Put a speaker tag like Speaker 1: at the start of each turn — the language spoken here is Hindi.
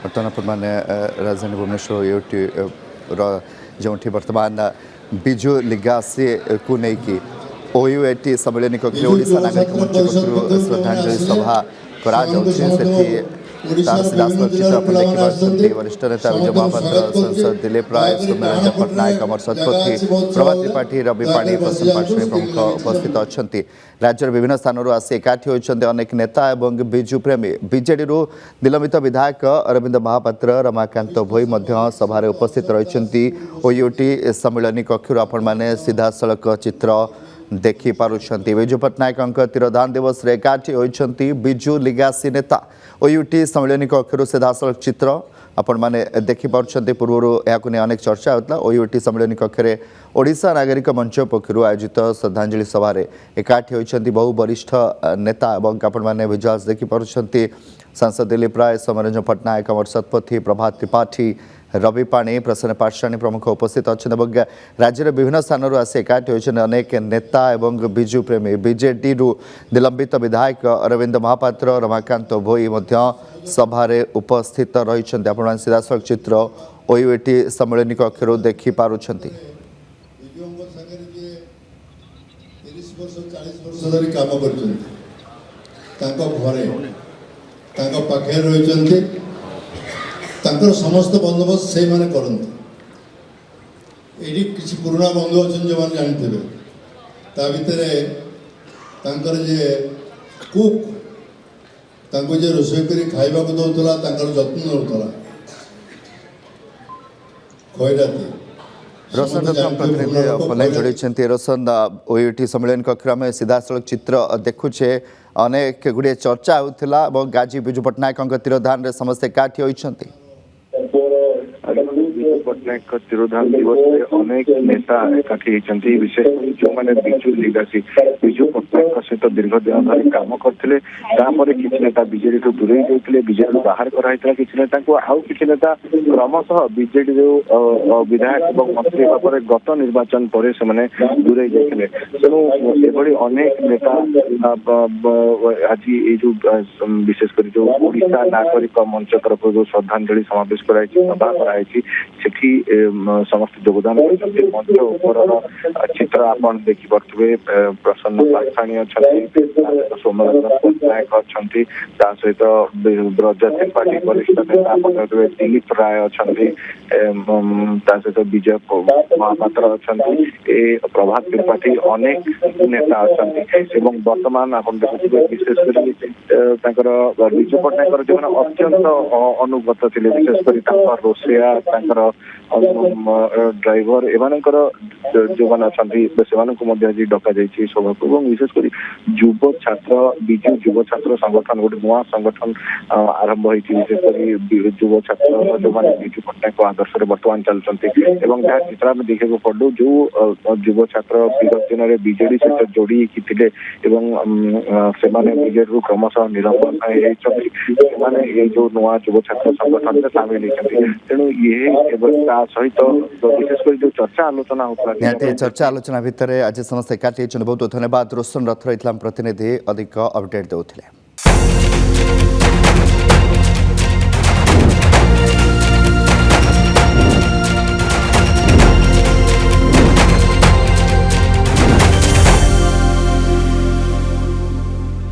Speaker 1: बर्तमान राजधानी भुवनेश्वर यूटी जो बर्तमान विजु लिगासी को लेकिन ओयूएटी सम्मेलन कक्ष ओडिशा नागरिक मंच पक्षर श्रद्धांजलि सभा वरिष्ठ नेता विजय महापात्र सांसद दिलीप राय सौम्यरंजन पट्टनायक अमर शतपथी प्रभात त्रिपाठी रवि पाणी प्रसन्न पाटणी प्रमुख उपस्थित अच्छा राज्यर विभिन्न स्थान आसी एकाठी होती अनेक नेता और बिजु प्रेमी बीजेडी निलंबित विधायक अरविंद महापात्र रमाकांत भोई सभार उपस्थित रही ओयूटी सम्मेलन कक्ष आपण मैंने सीधा सड़क चित्र देखिपुंट विजु पट्टनायक तिरोधान दिवस रे एकाठी होती बिजु लिगासी नेता ओयूटी सम्मेलन कक्ष सीधासलख चित्र आपण मैंने देखिपुंट पूर्व यह अनेक चर्चा होता ओयूटी सम्मेलन कक्ष ओडिशा नागरिक मंच पक्षर आयोजित श्रद्धांजलि सभार एकाठी होती बहु वरिष्ठ नेता और आपण मैंने भिजुआल्स देखिपुंट सांसद दिलीप राय सौम्यरंजन पट्टनायक अमर शतपथी प्रभात त्रिपाठी रवि पाणी प्रसन्न पाटणी प्रमुख उपस्थित अच्छा राज्यर विभिन्न स्थान आसी एकाठी होती अनेक नेता और बिजु प्रेमी बीजेडी निलंबित विधायक अरविंद महापात्र रमाकांत भोई सभार उपस्थित रही आप सीधासलख चित्र ओयूएटी सम्मेलन कक्ष देखिपुंट
Speaker 2: समस्त बंदोबस्त से माने करते ये किसी पुराना बंधु अच्छा जो मैंने जानते ता भितर जे कुक जे रोषे कर खावा को दौला जत्न नौला खैराती
Speaker 1: रोशन प्रतिनिधि जोड़ी रोशन ओयूटी सम्मेलन कक्ष में सीधासलख चित्र देखुचे अनेक गुड़े चर्चा होता गाजी बिजु पट्टनायक तिरोधान समस्ते एकाठी होती
Speaker 3: पट्टनायक तिरोधान दिवस अनेक नेता एकाठी होती विशेष जो मैंने बिजु लिगासी बिजु पट्टनायक सहित दीर्घ दिन धरी कम करते किसी नेता बीजेडी दूरे जाते बीजेडी बाहर कराई किसी नेता को आउ किसी नेता क्रमशः बीजेडी विधायक और मंत्री भाव में गत निर्वाचन पर से दूरे जाते तेणु ये अनेक नेता आज ये जो विशेषकर जो ओडिशा नागरिक मंच तरफ जो श्रद्धांजलि समावेश कराई सभा कराई समस्त योगदान मंच ऊपर चित्र आप देखिपे प्रसन्न पाटणी अच्छा सौम्यरंजन पट्टनायक अच्छा सहित ब्रज त्रिपाठी वरिष्ठ नेता दिलीप राय अच्छा सहित विजय महापात्र अच्छा प्रभात त्रिपाठी अनेक नेता अच्छा बर्तमान आप देखुए विशेषकर विजु पट्टनायक जो अत्यंत अनुगत थे विशेषकर रोषिया ड्राइवर एमानकर जो मैंने अच्छा से डक जाइए सभा को विशेषकर युव छात्र बिजु युव छात्र संगठन गोटे नुआ संगठन आरंभ होती विशेषकर युव छात्र जो मैंने बिजु पट्टनायक आदर्श बर्तमान चलते जहाँ चित्र में देखा पड़ू जो युव छात्र विगत दिन में बीजेडी सहित जोड़ी थे से बीजेडी क्रमशः निलंबन होती जो नुआ युव छात्र संगठन में सामिल होती तेणु ये सहित विशेषकर जो चर्चा आलोचना होता
Speaker 1: चर्चा आलोचना भितर आज समस्त एकाठी बहुत धन्यवाद रोशन रथ रही प्रतिनिधि अधिक अपडेट देते।